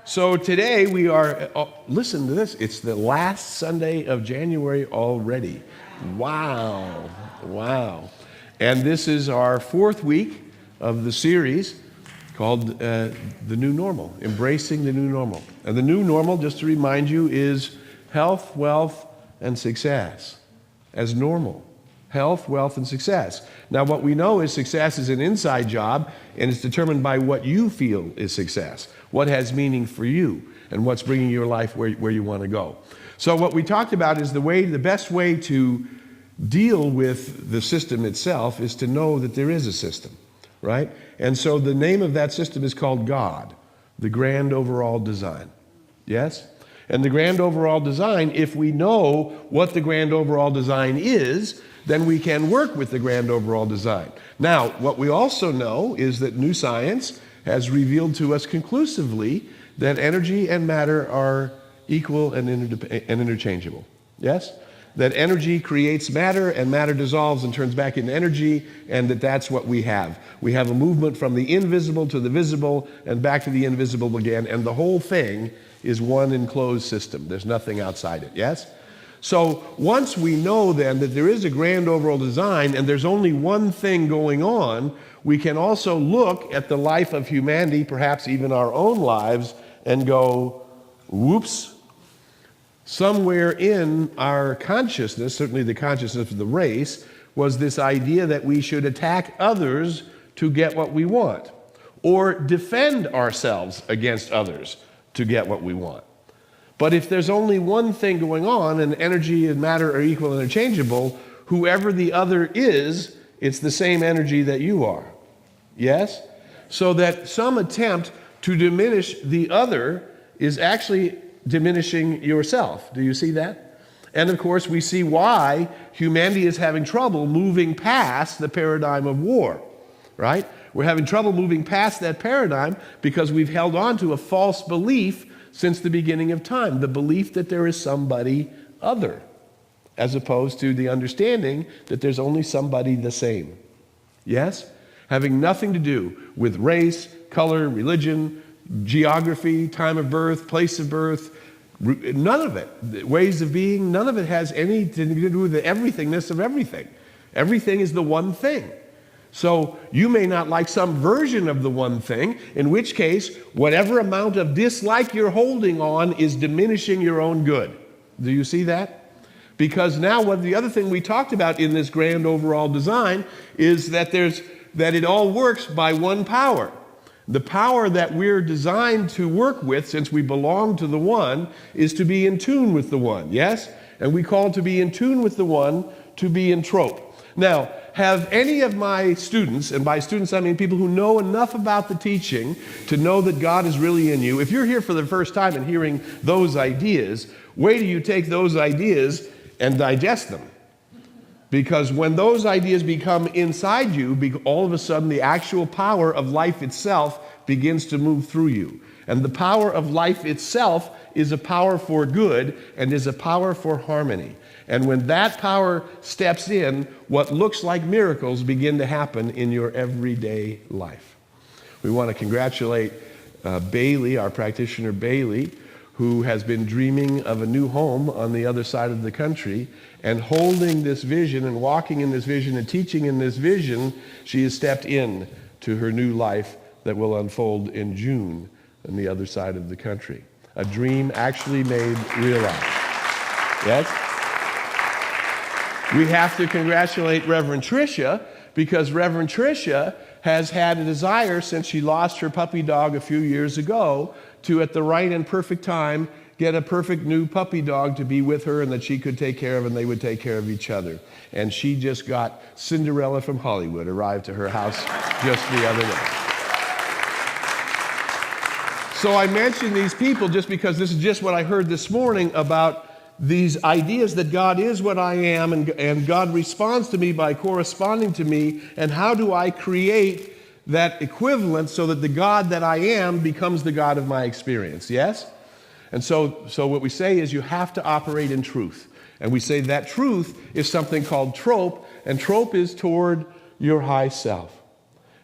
So today we are, listen to this, it's the last Sunday of January already. Wow, wow. And this is our fourth week of the series called The New Normal, Embracing the New Normal. And the new normal, just to remind you, is health, wealth, and success as normal. Health, wealth, and success. Now what we know is success is an inside job, and it's determined by what you feel is success. What has meaning for you, and what's bringing your life where you want to go. So what we talked about is the best way to deal with the system itself is to know that there is a system, right? And so the name of that system is called God, the grand overall design. Yes? And the grand overall design, if we know what the grand overall design is, then we can work with the grand overall design. Now, what we also know is that new science has revealed to us conclusively that energy and matter are equal and interchangeable. Yes? That energy creates matter, and matter dissolves and turns back into energy, and that's what we have. We have a movement from the invisible to the visible and back to the invisible again, and the whole thing is one enclosed system. There's nothing outside it. Yes? So once we know then that there is a grand overall design and there's only one thing going on, we can also look at the life of humanity, perhaps even our own lives, and go, whoops, somewhere in our consciousness, certainly the consciousness of the race, was this idea that we should attack others to get what we want, or defend ourselves against others to get what we want. But if there's only one thing going on, and energy and matter are equal and interchangeable, whoever the other is, it's the same energy that you are. Yes? So that some attempt to diminish the other is actually diminishing yourself. Do you see that? And of course, we see why humanity is having trouble moving past the paradigm of war, right? We're having trouble moving past that paradigm because we've held on to a false belief since the beginning of time, the belief that there is somebody other, as opposed to the understanding that there's only somebody the same. Yes? Having nothing to do with race, color, religion, geography, time of birth, place of birth, none of it. Ways of being, none of it has anything to do with the everythingness of everything. Everything is the one thing. So you may not like some version of the one thing, in which case, whatever amount of dislike you're holding on is diminishing your own good. Do you see that? Because now what the other thing we talked about in this grand overall design is that it all works by one power. The power that we're designed to work with, since we belong to the one, is to be in tune with the one, yes? And we call to be in tune with the one to be in trope. Now, have any of my students, and by students I mean people who know enough about the teaching to know that God is really in you, if you're here for the first time and hearing those ideas, wait till you take those ideas and digest them. Because when those ideas become inside you, all of a sudden the actual power of life itself begins to move through you. And the power of life itself is a power for good and is a power for harmony. And when that power steps in, what looks like miracles begin to happen in your everyday life. We want to congratulate Bailey, our practitioner Bailey, who has been dreaming of a new home on the other side of the country, and holding this vision and walking in this vision and teaching in this vision, she has stepped in to her new life that will unfold in June on the other side of the country. A dream actually made real life. Yes? We have to congratulate Reverend Tricia, because Reverend Tricia has had a desire since she lost her puppy dog a few years ago to, at the right and perfect time, get a perfect new puppy dog to be with her and that she could take care of, and they would take care of each other. And she just got Cinderella from Hollywood, arrived to her house just the other day. So I mention these people just because this is just what I heard this morning about these ideas that God is what I am, and God responds to me by corresponding to me, and how do I create that equivalent so that the God that I am becomes the God of my experience, yes? And so what we say is you have to operate in truth. And we say that truth is something called trope, and trope is toward your high self.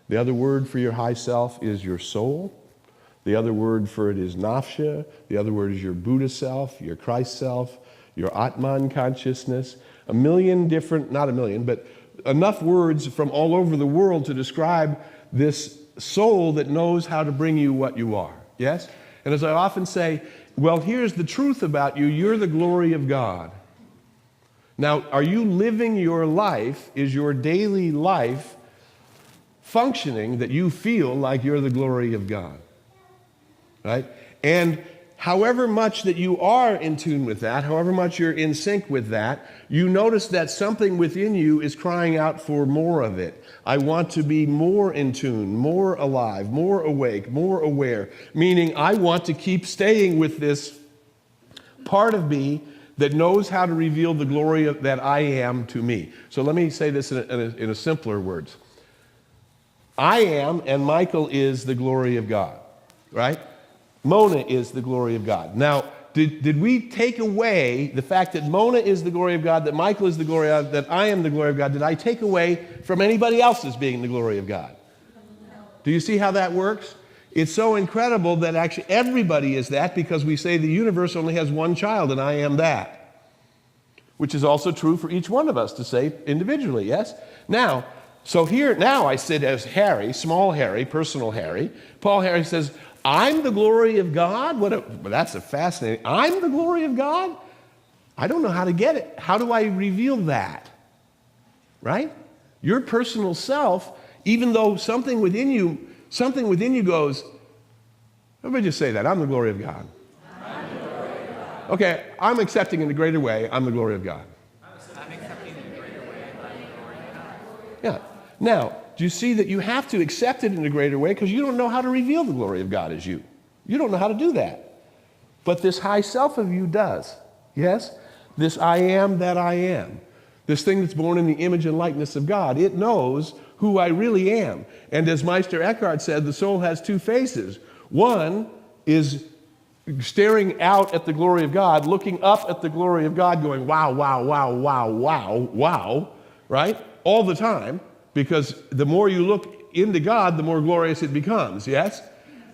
The other word for your high self is your soul. The other word for it is nafsha. The other word is your Buddha self, your Christ self, your Atman consciousness. A million different, not a million, but enough words from all over the world to describe this soul that knows how to bring you what you are. Yes? And as I often say, well, here's the truth about you. You're the glory of God. Now, are you living your life? Is your daily life functioning that you feel like you're the glory of God? Right? And however much that you are in tune with that, however much you're in sync with that, you notice that something within you is crying out for more of it. I want to be more in tune, more alive, more awake, more aware. Meaning, I want to keep staying with this part of me that knows how to reveal the glory that I am to me. So let me say this in a simpler words. I am, and Michael is the glory of God, right? Mona is the glory of God. Now, did we take away the fact that Mona is the glory of God, that Michael is the glory of God, that I am the glory of God? Did I take away from anybody else's being the glory of God? Do you see how that works? It's so incredible that actually everybody is that, because we say the universe only has one child, and I am that. Which is also true for each one of us to say individually, yes? Now, so here, now I sit as Harry, small Harry, personal Harry. Paul Harry says, I'm the glory of God? That's a fascinating, I'm the glory of God? I don't know how to get it. How do I reveal that? Right? Your personal self, even though something within you goes, everybody just say that, I'm the glory of God. I'm the glory of God. Okay, I'm accepting in a greater way, I'm the glory of God. I'm accepting in a greater way, I'm the glory of God. Yeah. Now, do you see that you have to accept it in a greater way because you don't know how to reveal the glory of God as you? You don't know how to do that. But this high self of you does. Yes? This I am that I am. This thing that's born in the image and likeness of God. It knows who I really am. And as Meister Eckhart said, the soul has two faces. One is staring out at the glory of God, looking up at the glory of God, going, wow, wow, wow, wow, wow, wow, right? All the time. Because the more you look into God, the more glorious it becomes, yes?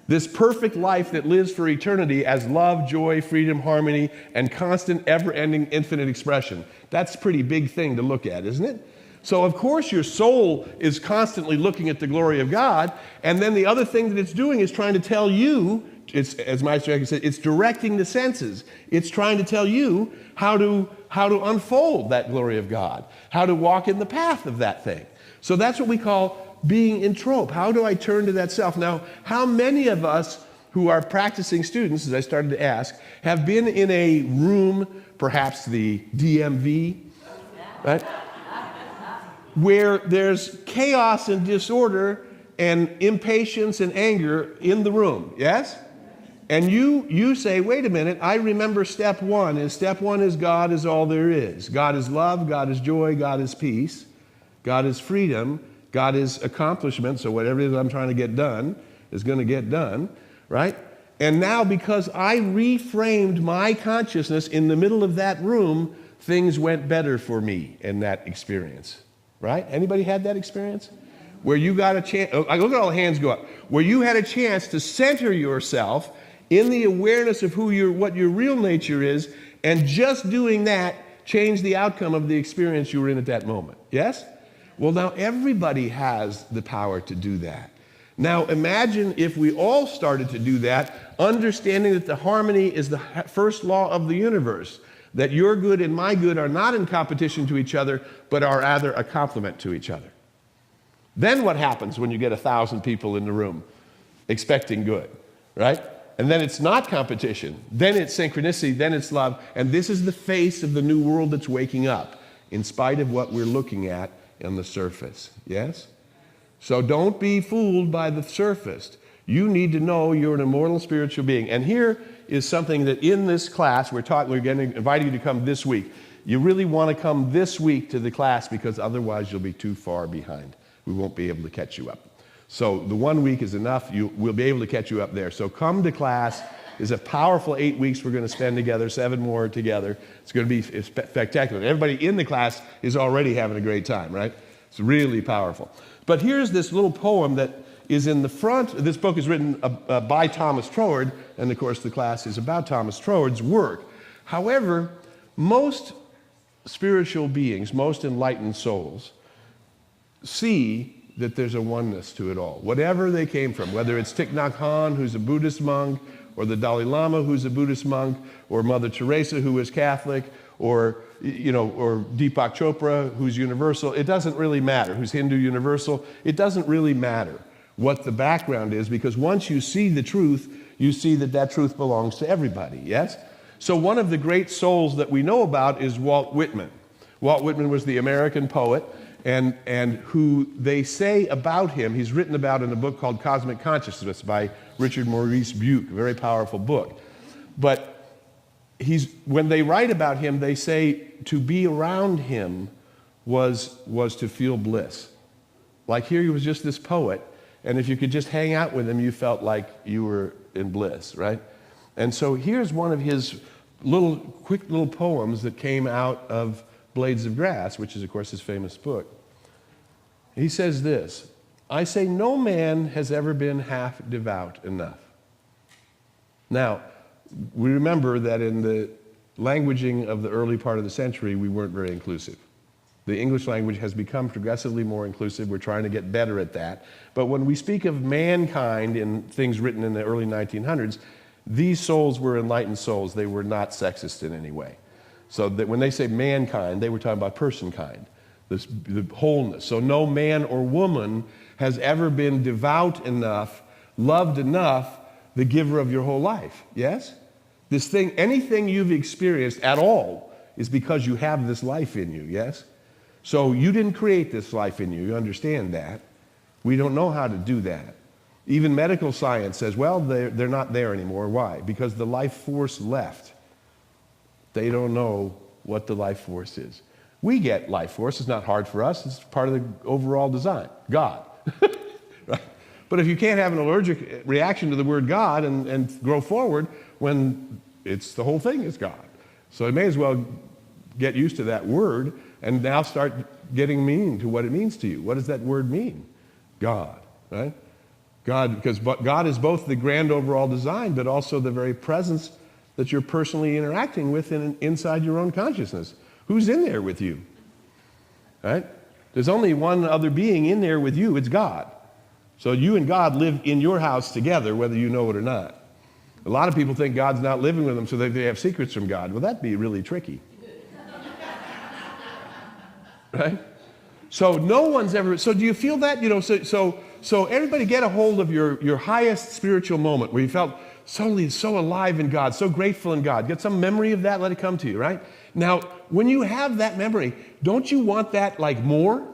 This perfect life that lives for eternity as love, joy, freedom, harmony, and constant, ever-ending, infinite expression. That's a pretty big thing to look at, isn't it? So, of course, your soul is constantly looking at the glory of God, and then the other thing that it's doing is trying to tell you, as Meister Eckhart said, it's directing the senses. It's trying to tell you how to unfold that glory of God, how to walk in the path of that thing. So that's what we call being in trope. How do I turn to that self? Now, how many of us who are practicing students, as I started to ask, have been in a room, perhaps the DMV, right? Where there's chaos and disorder and impatience and anger in the room, yes? And you say, wait a minute, I remember step one, and step one is God is all there is. God is love, God is joy, God is peace. God is freedom, God is accomplishment, so whatever it is I'm trying to get done is going to get done, right? And now because I reframed my consciousness in the middle of that room, things went better for me in that experience, right? Anybody had that experience? Where you got a chance, look at all the hands go up, where you had a chance to center yourself in the awareness of what your real nature is, and just doing that changed the outcome of the experience you were in at that moment, yes? Well, now everybody has the power to do that. Now imagine if we all started to do that, understanding that the harmony is the first law of the universe, that your good and my good are not in competition to each other, but are rather a complement to each other. Then what happens when you get 1,000 people in the room expecting good, right? And then it's not competition, then it's synchronicity, then it's love, and this is the face of the new world that's waking up, in spite of what we're looking at on the surface, yes? So don't be fooled by the surface. You need to know you're an immortal spiritual being. And here is something that in this class, we're going to invite you to come this week. You really want to come this week to the class because otherwise you'll be too far behind. We won't be able to catch you up. So the 1 week is enough. We'll be able to catch you up there. So come to class. It's a powerful 8 weeks we're going to spend together, 7 more together. It's going to be spectacular. Everybody in the class is already having a great time, right? It's really powerful. But here's this little poem that is in the front. This book is written by Thomas Troward, and of course the class is about Thomas Troward's work. However, most spiritual beings, most enlightened souls, see that there's a oneness to it all. Whatever they came from, whether it's Thich Nhat Hanh, who's a Buddhist monk, or the Dalai Lama, who's a Buddhist monk, or Mother Teresa, who is Catholic, or Deepak Chopra, who's universal. It doesn't really matter. Who's Hindu universal. It doesn't really matter what the background is, because once you see the truth, you see that that truth belongs to everybody, yes? So one of the great souls that we know about is Walt Whitman. Walt Whitman was the American poet, and who they say about him, he's written about in a book called Cosmic Consciousness by Richard Maurice Buke, a very powerful book. But when they write about him, they say to be around him was to feel bliss. Like here he was just this poet, and if you could just hang out with him, you felt like you were in bliss, right? And so here's one of his quick little poems that came out of Blades of Grass, which is, of course, his famous book. He says this, I say no man has ever been half devout enough. Now, we remember that in the languaging of the early part of the century, we weren't very inclusive. The English language has become progressively more inclusive. We're trying to get better at that. But when we speak of mankind in things written in the early 1900s, these souls were enlightened souls. They were not sexist in any way. So that when they say mankind, they were talking about person kind, the wholeness. So no man or woman has ever been devout enough, loved enough, the giver of your whole life. Yes? This thing, anything you've experienced at all is because you have this life in you. Yes? So you didn't create this life in you. You understand that. We don't know how to do that. Even medical science says, well, they're not there anymore. Why? Because the life force left. They don't know what the life force is. We get life force. It's not hard for us. It's part of the overall design. God. Right? But if you can't have an allergic reaction to the word God and grow forward, when it's the whole thing is God. So you may as well get used to that word and now start getting meaning to what it means to you. What does that word mean? God. Right? God, because God is both the grand overall design, but also the very presence that you're personally interacting with inside your own consciousness. Who's in there with you? Right? There's only one other being in there with you. It's God. So you and God live in your house together, whether you know it or not. A lot of people think God's not living with them so that they have secrets from God. Well, that'd be really tricky. Right? So no one's ever, so do you feel that? So everybody get a hold of your highest spiritual moment where you felt suddenly so alive in God, so grateful in God. Get some memory of that, let it come to you, right? Now, when you have that memory, don't you want that like more?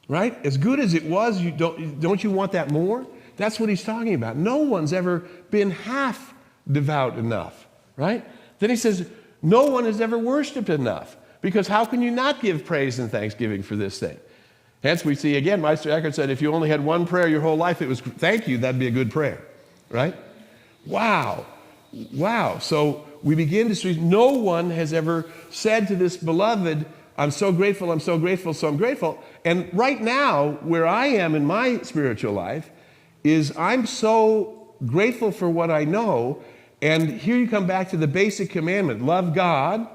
Right? As good as it was, don't you want that more? That's what he's talking about. No one's ever been half devout enough, right? Then he says, no one has ever worshiped enough, because how can you not give praise and thanksgiving for this thing? Hence we see again, Meister Eckhart said, if you only had one prayer your whole life, it was thank you, that'd be a good prayer, right? Wow. So we begin to see no one has ever said to this beloved, I'm so grateful, so I'm grateful. And right now, where I am in my spiritual life, is I'm so grateful for what I know. And here you come back to the basic commandment. Love God.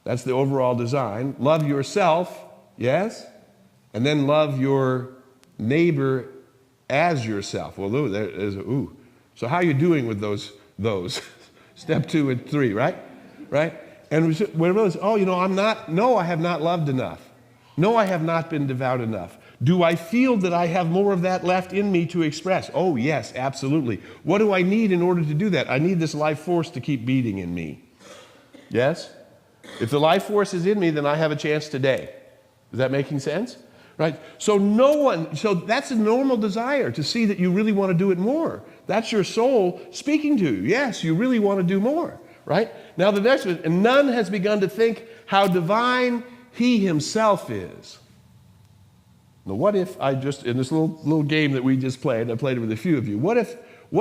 That's the overall design. Love yourself. Yes? And then love your neighbor as yourself. Well, there's ooh. So how are you doing with those? Step 2 and 3, right? Right? And we realize, I have not loved enough. No, I have not been devout enough. Do I feel that I have more of that left in me to express? Oh, yes, absolutely. What do I need in order to do that? I need this life force to keep beating in me. Yes? If the life force is in me, then I have a chance today. Is that making sense? Right? So that's a normal desire to see that you really want to do it more. That's your soul speaking to you. Yes, you really want to do more. Right? Now the next one, and none has begun to think how divine he himself is. Now what if I just, in this little game that we just played, I played it with a few of you, what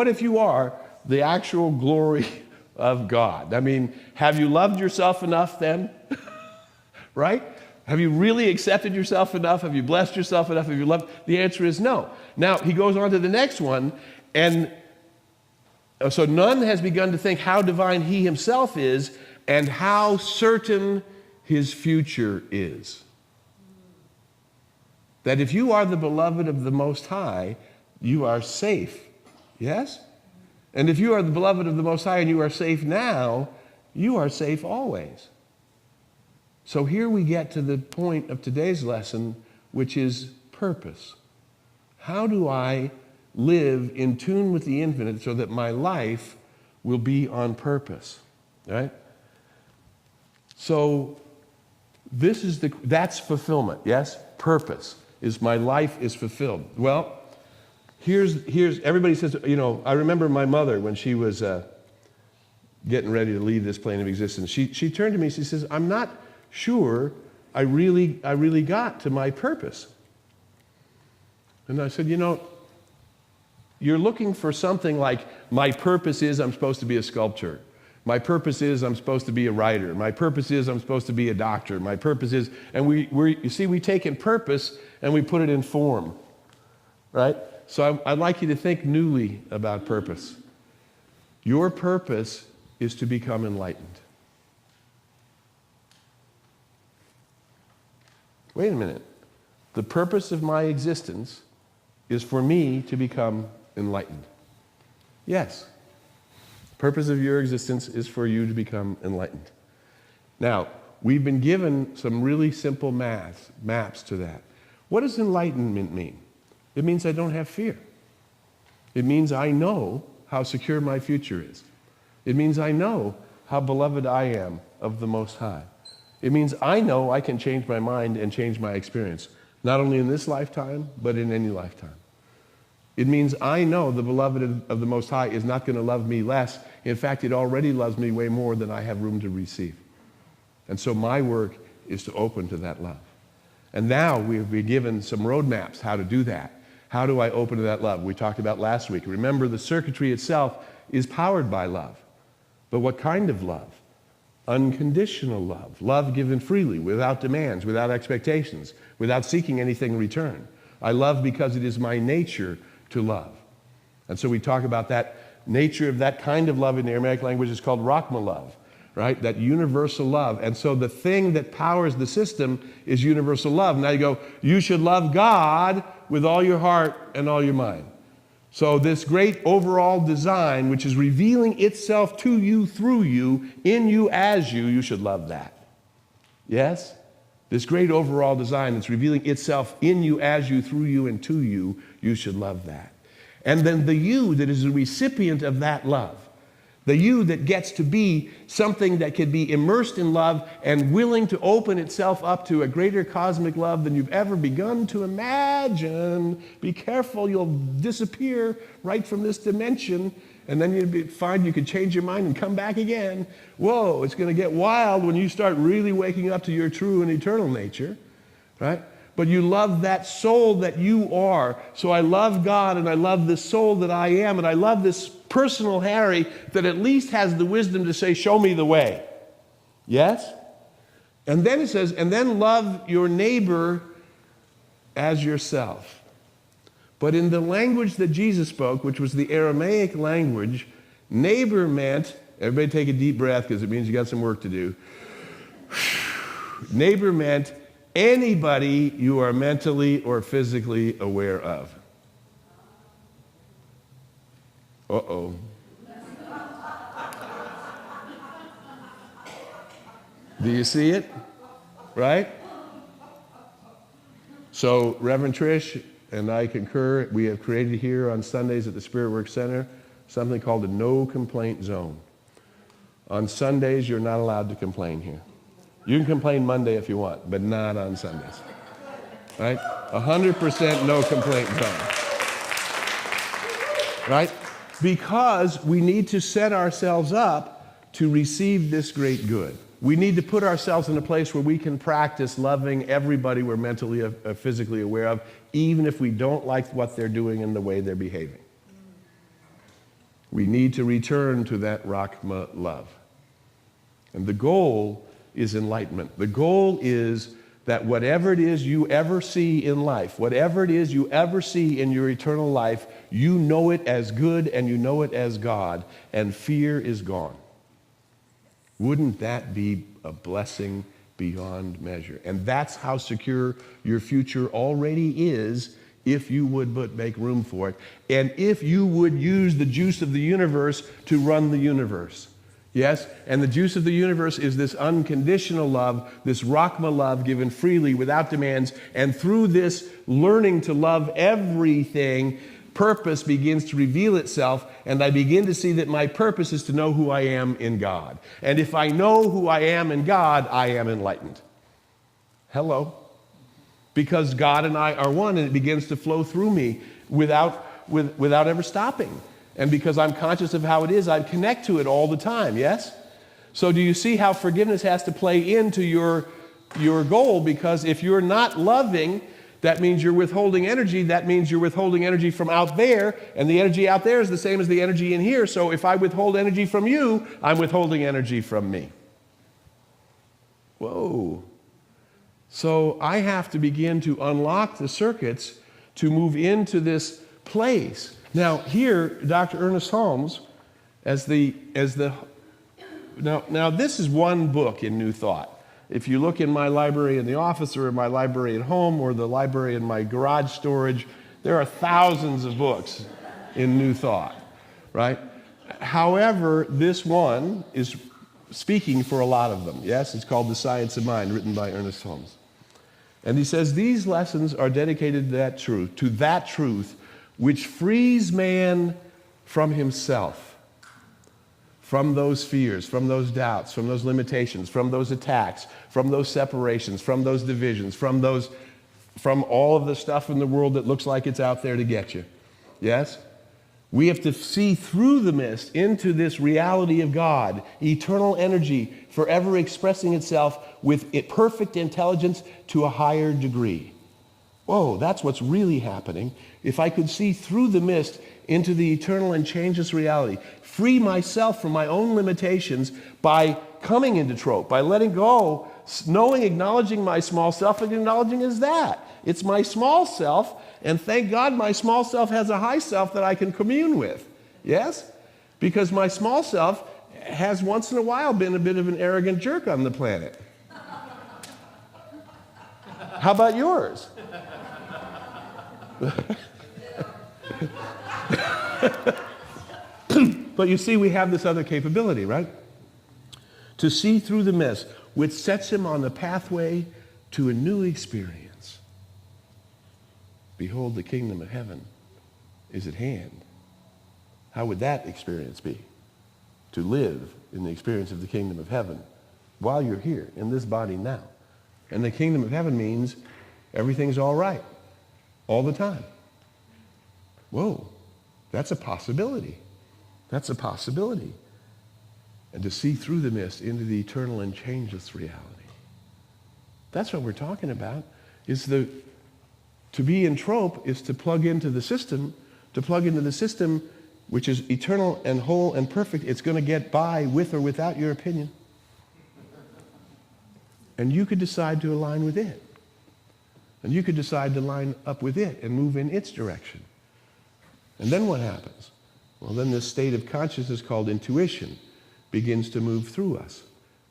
if you are the actual glory of God? I mean, have you loved yourself enough then? Right? Have you really accepted yourself enough? Have you blessed yourself enough? Have you loved? The answer is no. Now, he goes on to the next one, and so none has begun to think how divine he himself is and how certain his future is. That if you are the beloved of the Most High, you are safe. Yes? And if you are the beloved of the Most High and you are safe now, you are safe always. So here we get to the point of today's lesson, which is purpose. How do I live in tune with the infinite so that my life will be on purpose? Right? So that's fulfillment. Yes? Purpose is my life is fulfilled. Well, here's everybody says, I remember my mother when she was getting ready to leave this plane of existence. She turned to me, she says, I'm not sure I really got to my purpose. And I said, you're looking for something like, my purpose is I'm supposed to be a sculptor. My purpose is I'm supposed to be a writer. My purpose is I'm supposed to be a doctor. My purpose is, and we take in purpose and we put it in form, right? So I'd like you to think newly about purpose. Your purpose is to become enlightened. Wait a minute. The purpose of my existence is for me to become enlightened. Yes. The purpose of your existence is for you to become enlightened. Now, we've been given some really simple maps to that. What does enlightenment mean? It means I don't have fear. It means I know how secure my future is. It means I know how beloved I am of the Most High. It means I know I can change my mind and change my experience, not only in this lifetime, but in any lifetime. It means I know the beloved of the Most High is not going to love me less. In fact, it already loves me way more than I have room to receive. And so my work is to open to that love. And now we've been given some roadmaps how to do that. How do I open to that love? We talked about last week. Remember, the circuitry itself is powered by love. But what kind of love? Unconditional love. Love given freely, without demands, without expectations, without seeking anything in return. I love because it is my nature to love. And so we talk about that nature of that kind of love in the Aramaic language is called Rachma love, right? That universal love. And so the thing that powers the system is universal love. Now you go, you should love God with all your heart and all your mind. So this great overall design, which is revealing itself to you, through you, in you, as you should love that. Yes? This great overall design that's revealing itself in you, as you, through you, and to you, you should love that. And then the you that is the recipient of that love, the you that gets to be something that can be immersed in love and willing to open itself up to a greater cosmic love than you've ever begun to imagine. Be careful, you'll disappear right from this dimension, and then you'll find you could change your mind and come back again. Whoa, it's going to get wild when you start really waking up to your true and eternal nature, right? But you love that soul that you are. So I love God, and I love this soul that I am, and I love this personal Harry that at least has the wisdom to say, show me the way. Yes? And then it says, and then love your neighbor as yourself. But in the language that Jesus spoke, which was the Aramaic language, neighbor meant, everybody take a deep breath because it means you got some work to do. Neighbor meant anybody you are mentally or physically aware of. Uh-oh. Do you see it? Right? So Reverend Trish and I concur. We have created here on Sundays at the SpiritWorks Center something called a no complaint zone. On Sundays, you're not allowed to complain here. You can complain Monday if you want, but not on Sundays. Right? 100% no complaint zone. Right? Because we need to set ourselves up to receive this great good. We need to put ourselves in a place where we can practice loving everybody we're mentally or physically aware of, even if we don't like what they're doing and the way they're behaving. We need to return to that Rachma love. And the goal is enlightenment. The goal is that whatever it is you ever see in life, whatever it is you ever see in your eternal life, you know it as good and you know it as God, and fear is gone. Wouldn't that be a blessing beyond measure? And that's how secure your future already is, if you would but make room for it, and if you would use the juice of the universe to run the universe. Yes? And the juice of the universe is this unconditional love, this Rahma love given freely without demands. And through this learning to love everything, purpose begins to reveal itself. And I begin to see that my purpose is to know who I am in God. And if I know who I am in God, I am enlightened. Hello? Because God and I are one, and it begins to flow through me without ever stopping. And because I'm conscious of how it is, I connect to it all the time, yes? So do you see how forgiveness has to play into your goal? Because if you're not loving, that means you're withholding energy. That means you're withholding energy from out there, and the energy out there is the same as the energy in here. So if I withhold energy from you, I'm withholding energy from me. Whoa. So I have to begin to unlock the circuits to move into this place. Now here, Dr. Ernest Holmes, now this is one book in New Thought. If you look in my library in the office, or in my library at home, or the library in my garage storage, there are thousands of books in New Thought, right? However, this one is speaking for a lot of them. Yes, it's called The Science of Mind, written by Ernest Holmes. And he says, these lessons are dedicated to that truth which frees man from himself, from those fears, from those doubts, from those limitations, from those attacks, from those separations, from those divisions, from all of the stuff in the world that looks like it's out there to get you. Yes? We have to see through the mist into this reality of God, eternal energy, forever expressing itself with perfect intelligence to a higher degree. Whoa, that's what's really happening. If I could see through the mist into the eternal and changeless reality, free myself from my own limitations by coming into trope, by letting go, knowing, acknowledging my small self, and acknowledging as that. It's my small self, and thank God my small self has a high self that I can commune with. Yes? Because my small self has once in a while been a bit of an arrogant jerk on the planet. How about yours? But you see, we have this other capability, right? To see through the mist, which sets him on the pathway to a new experience. Behold, the kingdom of heaven is at hand. How would that experience be? To live in the experience of the kingdom of heaven while you're here in this body now. And the kingdom of heaven means everything's all right all the time. Whoa, that's a possibility. That's a possibility. And to see through the mist into the eternal and changeless reality. That's what we're talking about. To be in trope is to plug into the system. To plug into the system, which is eternal and whole and perfect. It's going to get by with or without your opinion. And you could decide to align with it. And you could decide to line up with it and move in its direction. And then what happens? Well, then this state of consciousness called intuition begins to move through us,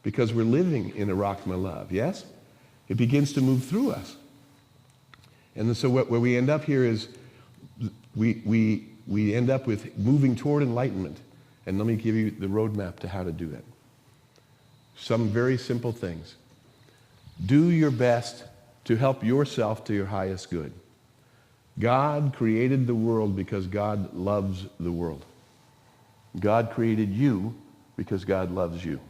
because we're living in a Rahma love, yes? It begins to move through us. And so where we end up here is we end up with moving toward enlightenment. And let me give you the roadmap to how to do that. Some very simple things. Do your best to help yourself to your highest good. God created the world because God loves the world. God created you because God loves you.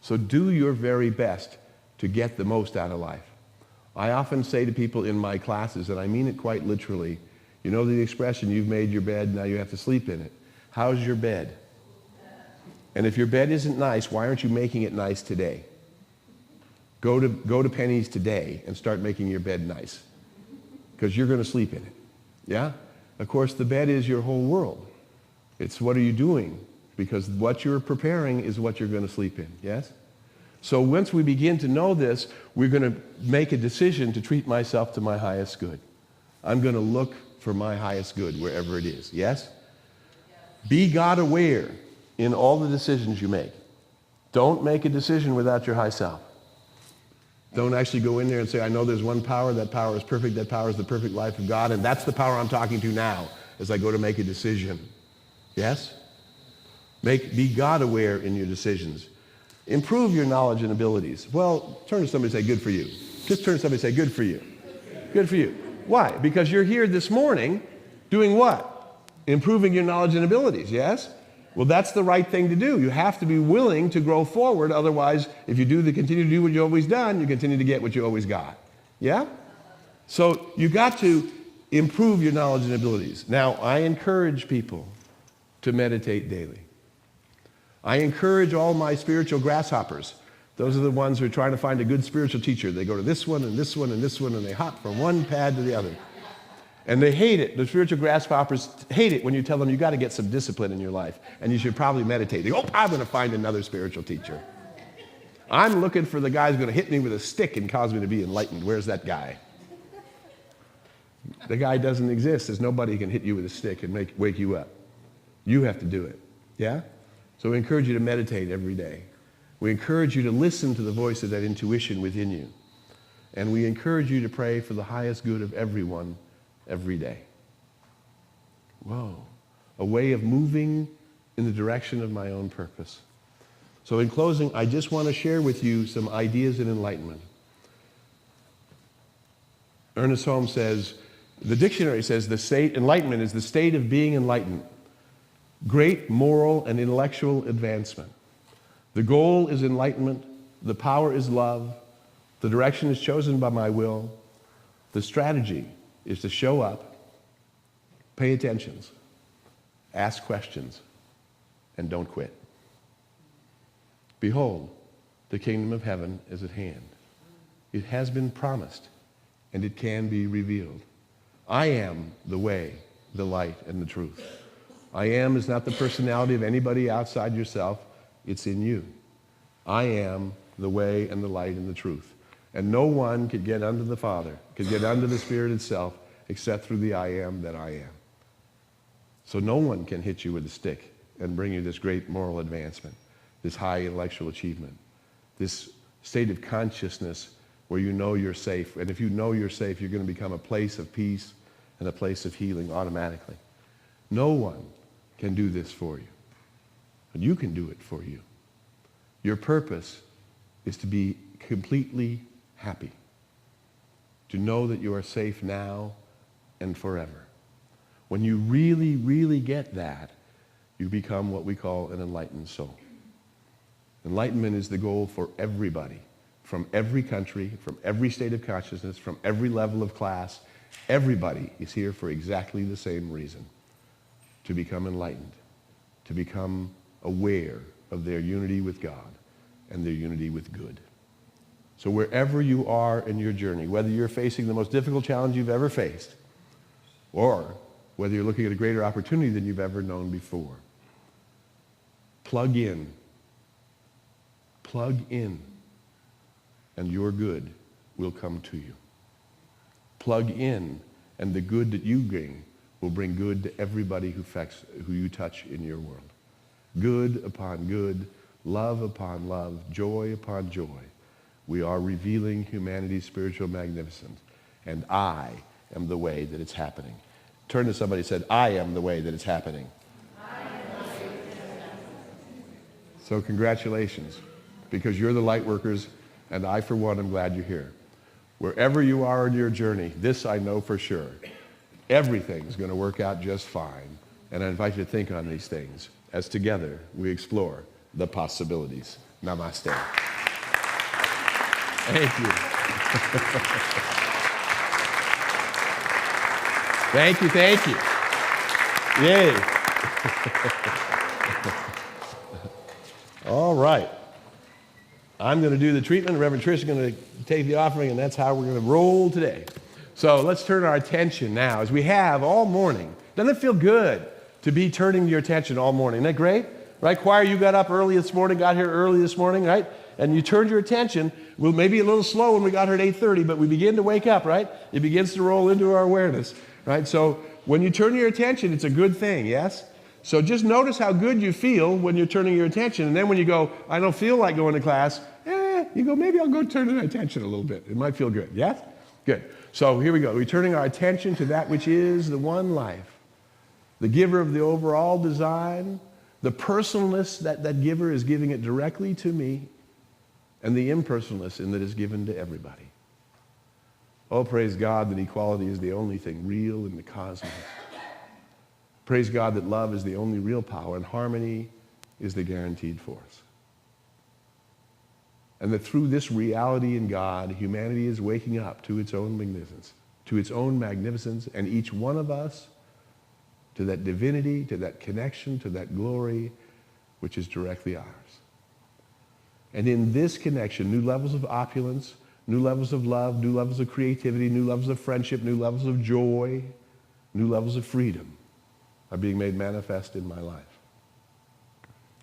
So do your very best to get the most out of life. I often say to people in my classes, and I mean it quite literally, you know the expression, you've made your bed, now you have to sleep in it. How's your bed? And if your bed isn't nice, why aren't you making it nice today? Go to Penny's today and start making your bed nice, because you're going to sleep in it. Yeah? Of course, the bed is your whole world. It's what are you doing? Because what you're preparing is what you're going to sleep in. Yes? So once we begin to know this, we're going to make a decision to treat myself to my highest good. I'm going to look for my highest good wherever it is. Yes? Be God aware in all the decisions you make. Don't make a decision without your high self. Don't actually go in there and say, I know there's one power, that power is perfect, that power is the perfect life of God, and that's the power I'm talking to now as I go to make a decision. Yes? Be God aware in your decisions. Improve your knowledge and abilities. Well, turn to somebody and say, good for you. Just turn to somebody and say, good for you. Good for you. Why? Because you're here this morning doing what? Improving your knowledge and abilities, yes? Well, that's the right thing to do. You have to be willing to grow forward. Otherwise, if you continue to do what you've always done, you continue to get what you always got. Yeah? So you got to improve your knowledge and abilities. Now, I encourage people to meditate daily. I encourage all my spiritual grasshoppers. Those are the ones who are trying to find a good spiritual teacher. They go to this one and this one and this one, and they hop from one pad to the other. And they hate it. The spiritual grasshoppers hate it when you tell them you got to get some discipline in your life, and you should probably meditate. They go, I'm going to find another spiritual teacher. I'm looking for the guy who's going to hit me with a stick and cause me to be enlightened. Where's that guy? The guy doesn't exist. There's nobody who can hit you with a stick and wake you up. You have to do it. Yeah? So we encourage you to meditate every day. We encourage you to listen to the voice of that intuition within you. And we encourage you to pray for the highest good of everyone every day. Whoa. A way of moving in the direction of my own purpose. So in closing, I just want to share with you some ideas in enlightenment. Ernest Holmes says, the dictionary says enlightenment is the state of being enlightened. Great moral and intellectual advancement. The goal is enlightenment. The power is love. The direction is chosen by my will. The strategy is to show up, pay attention, ask questions, and don't quit. Behold, the kingdom of heaven is at hand. It has been promised, and it can be revealed. I am the way, the light, and the truth. I am is not the personality of anybody outside yourself. It's in you. I am the way and the light and the truth. And no one could get unto the Father, could get unto the Spirit itself, except through the I am that I am. So no one can hit you with a stick and bring you this great moral advancement, this high intellectual achievement, this state of consciousness where you know you're safe. And if you know you're safe, you're going to become a place of peace and a place of healing automatically. No one can do this for you, but you can do it for you. Your purpose is to be completely happy, to know that you are safe now and forever. When you really, really get that, you become what we call an enlightened soul. Enlightenment is the goal for everybody, from every country, from every state of consciousness, from every level of class. Everybody is here for exactly the same reason, to become enlightened, to become aware of their unity with God and their unity with good. So wherever you are in your journey, whether you're facing the most difficult challenge you've ever faced, or whether you're looking at a greater opportunity than you've ever known before, plug in, and your good will come to you. Plug in, and the good that you bring will bring good to everybody who you touch in your world. Good upon good, love upon love, joy upon joy. We are revealing humanity's spiritual magnificence, and I am the way that it's happening. Turn to somebody and said, I am the way that it's happening. So congratulations, because you're the light workers, and I, for one, am glad you're here. Wherever you are in your journey, this I know for sure, everything's going to work out just fine. And I invite you to think on these things as together we explore the possibilities. Namaste. Thank you. Thank you. Yay. All right. I'm going to do the treatment. Reverend Trish is going to take the offering, and that's how we're going to roll today. So let's turn our attention now, as we have all morning. Doesn't it feel good to be turning your attention all morning? Isn't that great? Right? Choir, you got up early this morning, got here early this morning, right? and you turned your attention. Well, maybe a little slow when we got here at 8:30, but we begin to wake up, right? It begins to roll into our awareness, right? So when you turn your attention, it's a good thing, yes? So just notice how good you feel when you're turning your attention. And then when you go, I don't feel like going to class, you go, maybe I'll go turn my attention a little bit. It might feel good, yes? Good. So here we go. We're turning our attention to that which is the one life, the giver of the overall design, the personalness that giver is giving it directly to me, and the impersonalness in that is given to everybody. Oh, praise God that equality is the only thing real in the cosmos. Praise God that love is the only real power and harmony is the guaranteed force. And that through this reality in God, humanity is waking up to its own magnificence, and each one of us to that divinity, to that connection, to that glory, which is directly ours. And in this connection, new levels of opulence, new levels of love, new levels of creativity, new levels of friendship, new levels of joy, new levels of freedom are being made manifest in my life.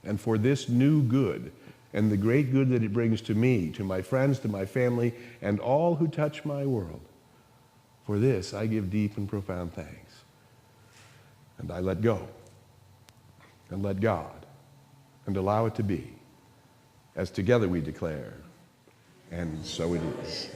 And for this new good, and the great good that it brings to me, to my friends, to my family, and all who touch my world, for this I give deep and profound thanks. And I let go, and let God, and allow it to be, as together we declare, and so it is.